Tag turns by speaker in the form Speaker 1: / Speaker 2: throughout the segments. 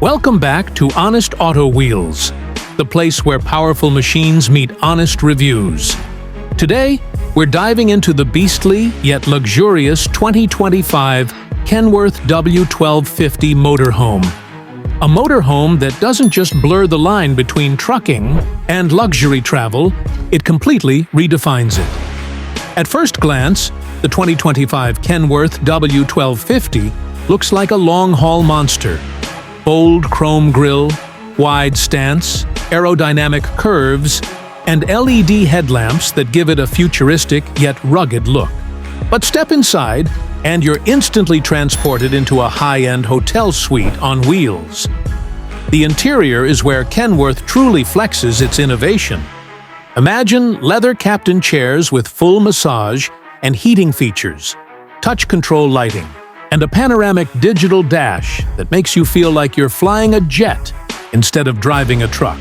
Speaker 1: Welcome back to Honest Auto Wheels, the place where powerful machines meet honest reviews. Today, we're diving into the beastly yet luxurious 2025 Kenworth W1250 Motorhome. A motorhome that doesn't just blur the line between trucking and luxury travel, it completely redefines it. At first glance, the 2025 Kenworth W1250 looks like a long-haul monster. Bold chrome grille, wide stance, aerodynamic curves, and LED headlamps that give it a futuristic yet rugged look. But step inside, and you're instantly transported into a high-end hotel suite on wheels. The interior is where Kenworth truly flexes its innovation. Imagine leather captain chairs with full massage and heating features, touch control lighting, and a panoramic digital dash that makes you feel like you're flying a jet instead of driving a truck.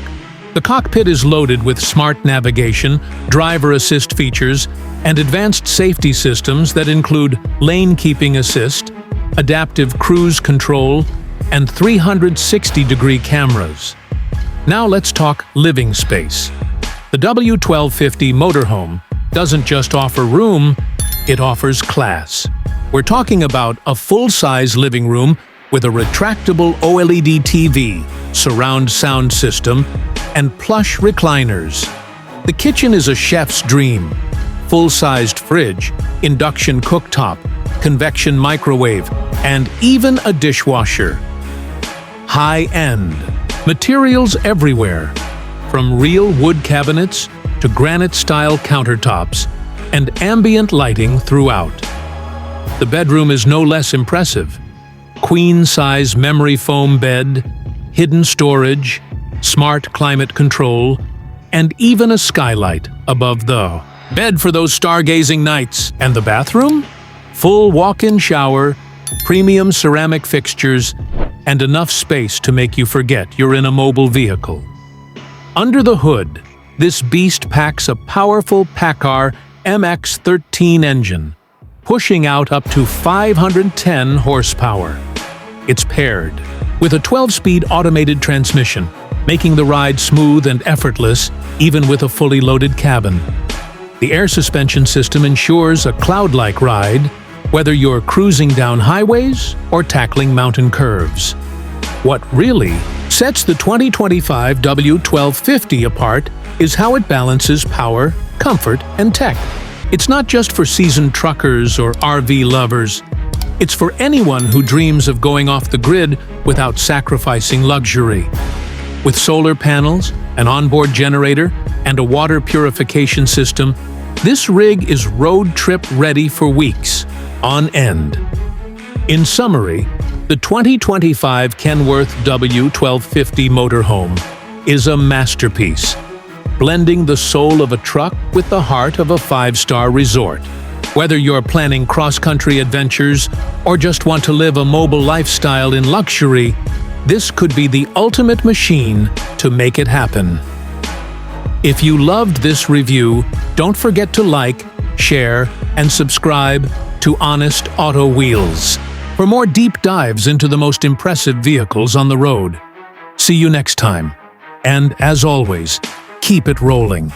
Speaker 1: The cockpit is loaded with smart navigation, driver assist features, and advanced safety systems that include lane keeping assist, adaptive cruise control, and 360-degree cameras. Now let's talk living space. The W1250 Motorhome doesn't just offer room, it offers class. We're talking about a full-size living room with a retractable OLED TV, surround sound system, and plush recliners. The kitchen is a chef's dream. Full-sized fridge, induction cooktop, convection microwave, and even a dishwasher. High-end. Materials everywhere, from real wood cabinets to granite-style countertops, and ambient lighting throughout. The bedroom is no less impressive. Queen-size memory foam bed, hidden storage, smart climate control, and even a skylight above the bed for those stargazing nights. And the bathroom? Full walk-in shower, premium ceramic fixtures, and enough space to make you forget you're in a mobile vehicle. Under the hood, this beast packs a powerful PACCAR MX-13 engine, pushing out up to 510 horsepower. It's paired with a 12-speed automated transmission, making the ride smooth and effortless even with a fully loaded cabin. The air suspension system ensures a cloud-like ride, whether you're cruising down highways or tackling mountain curves. What really sets the 2025 W1250 apart is how it balances power, comfort, and tech. It's not just for seasoned truckers or RV lovers. It's for anyone who dreams of going off the grid without sacrificing luxury. With solar panels, an onboard generator, and a water purification system, this rig is road trip ready for weeks on end. In summary, the 2025 Kenworth W1250 Motorhome is a masterpiece, blending the soul of a truck with the heart of a five-star resort. Whether you're planning cross-country adventures or just want to live a mobile lifestyle in luxury, this could be the ultimate machine to make it happen. If you loved this review, don't forget to like, share, and subscribe to Honest Auto Wheels for more deep dives into the most impressive vehicles on the road. See you next time. And as always, keep it rolling.